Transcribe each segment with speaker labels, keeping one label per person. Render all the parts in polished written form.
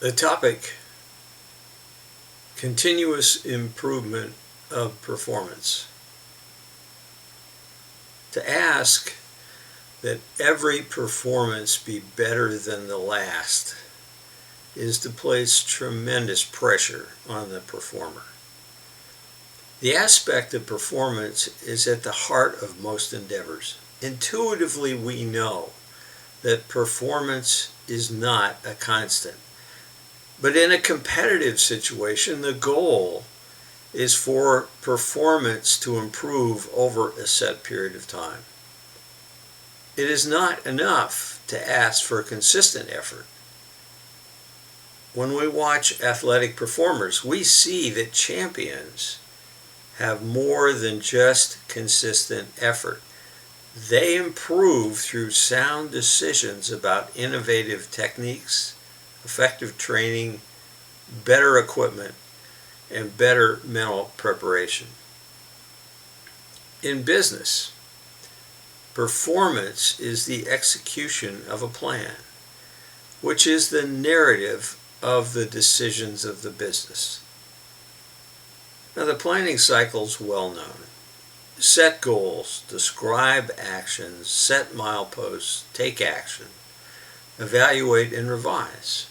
Speaker 1: The topic, continuous improvement of performance. To ask that every performance be better than the last is to place tremendous pressure on the performer. The aspect of performance is at the heart of most endeavors. Intuitively, we know that performance is not a constant. But in a competitive situation, the goal is for performance to improve over a set period of time. It is not enough to ask for consistent effort. When we watch athletic performers, we see that champions have more than just consistent effort. They improve through sound decisions about innovative techniques, effective training, better equipment, and better mental preparation. In business, performance is the execution of a plan, which is the narrative of the decisions of the business. Now, the planning cycle is well known. Set goals, describe actions, set mileposts, take action, evaluate and revise.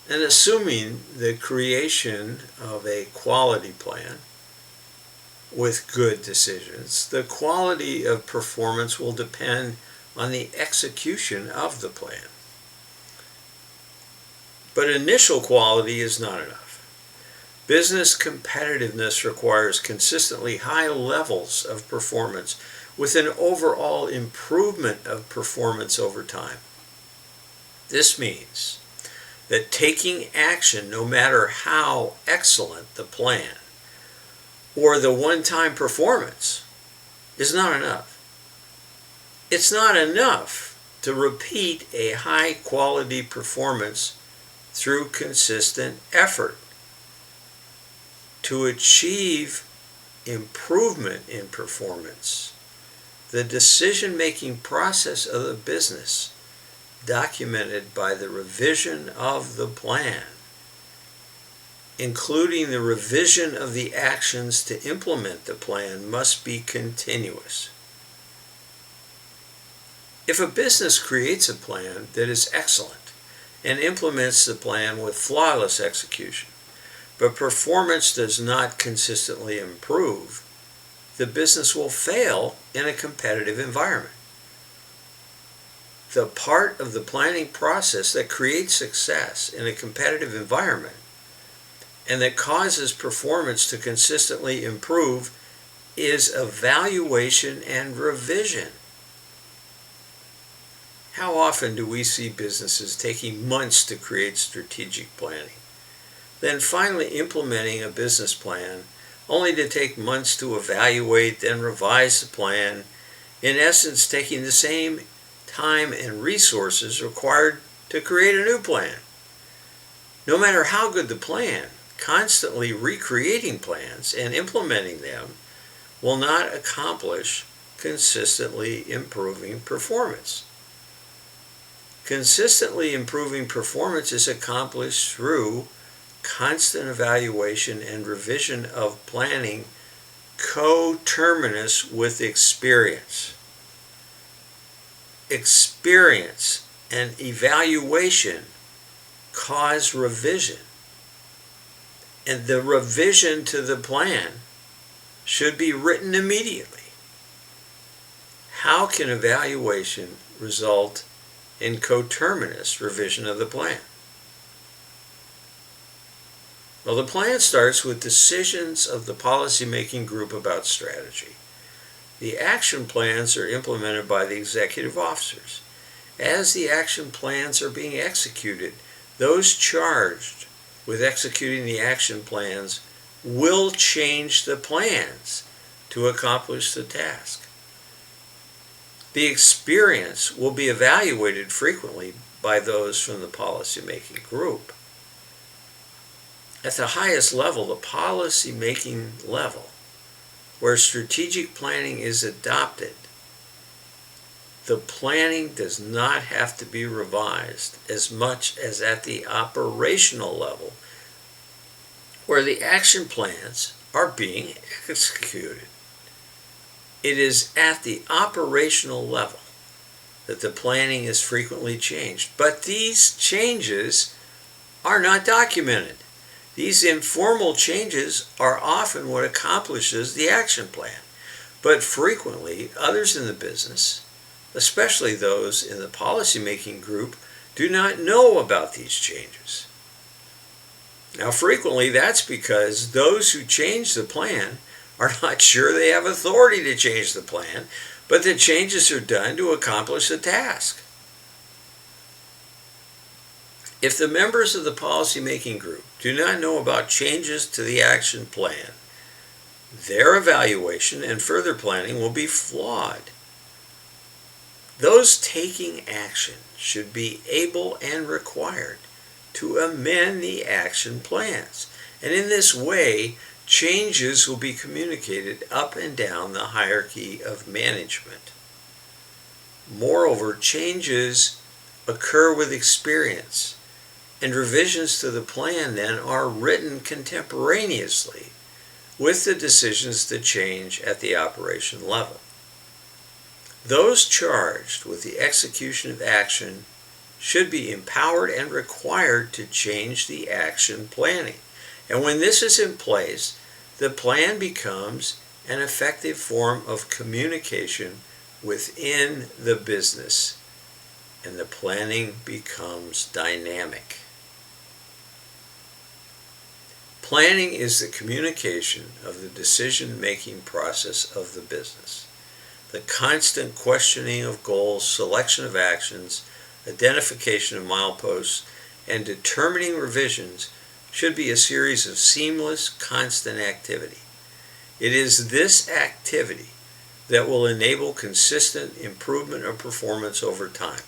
Speaker 1: And assuming the creation of a quality plan with good decisions, the quality of performance will depend on the execution of the plan. But initial quality is not enough. Business competitiveness requires consistently high levels of performance with an overall improvement of performance over time. This means that taking action, no matter how excellent the plan or the one-time performance, is not enough. It's not enough to repeat a high-quality performance through consistent effort. To achieve improvement in performance, the decision-making process of the business, documented by the revision of the plan, including the revision of the actions to implement the plan, must be continuous. If a business creates a plan that is excellent and implements the plan with flawless execution, but performance does not consistently improve, the business will fail in a competitive environment. The part of the planning process that creates success in a competitive environment and that causes performance to consistently improve is evaluation and revision. How often do we see businesses taking months to create strategic planning, then finally implementing a business plan, only to take months to evaluate, then revise the plan, in essence taking the same time and resources required to create a new plan? No matter how good the plan, constantly recreating plans and implementing them will not accomplish consistently improving performance. Consistently improving performance is accomplished through constant evaluation and revision of planning coterminous with experience. Experience and evaluation cause revision, and the revision to the plan should be written immediately. How can evaluation result in coterminous revision of the plan? Well, the plan starts with decisions of the policymaking group about strategy. The action plans are implemented by the executive officers. As the action plans are being executed, those charged with executing the action plans will change the plans to accomplish the task. The experience will be evaluated frequently by those from the policymaking group. At the highest level, the policy-making level, where strategic planning is adopted, the planning does not have to be revised as much as at the operational level, where the action plans are being executed. It is at the operational level that the planning is frequently changed, but these changes are not documented. These informal changes are often what accomplishes the action plan, but frequently others in the business, especially those in the policymaking group, do not know about these changes. Now, frequently that's because those who change the plan are not sure they have authority to change the plan, but the changes are done to accomplish the task. If the members of the policymaking group do not know about changes to the action plan, their evaluation and further planning will be flawed. Those taking action should be able and required to amend the action plans, and in this way, changes will be communicated up and down the hierarchy of management. Moreover, changes occur with experience, and revisions to the plan then are written contemporaneously with the decisions to change at the operation level. Those charged with the execution of action should be empowered and required to change the action planning. And when this is in place, the plan becomes an effective form of communication within the business, and the planning becomes dynamic. Planning is the communication of the decision-making process of the business. The constant questioning of goals, selection of actions, identification of mileposts, and determining revisions should be a series of seamless, constant activity. It is this activity that will enable consistent improvement of performance over time.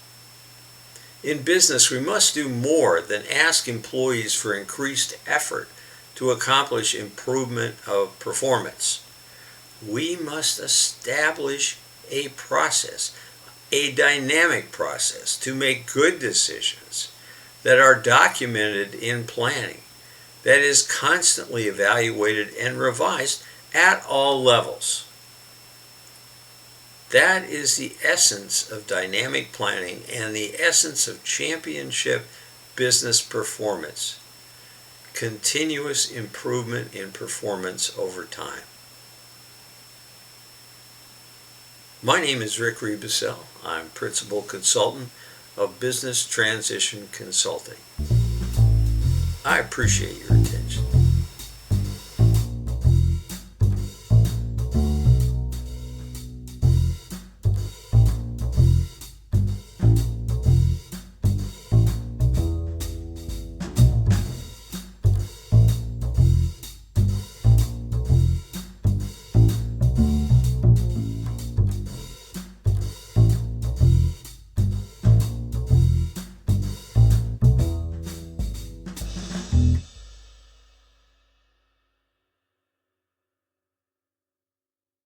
Speaker 1: In business, we must do more than ask employees for increased effort to accomplish improvement of performance. We must establish a process, a dynamic process, to make good decisions that are documented in planning, that is constantly evaluated and revised at all levels. That is the essence of dynamic planning and the essence of championship business performance. Continuous improvement in performance over time. My name is Rick Rebusel. I'm Principal Consultant of Business Transition Consulting. I appreciate your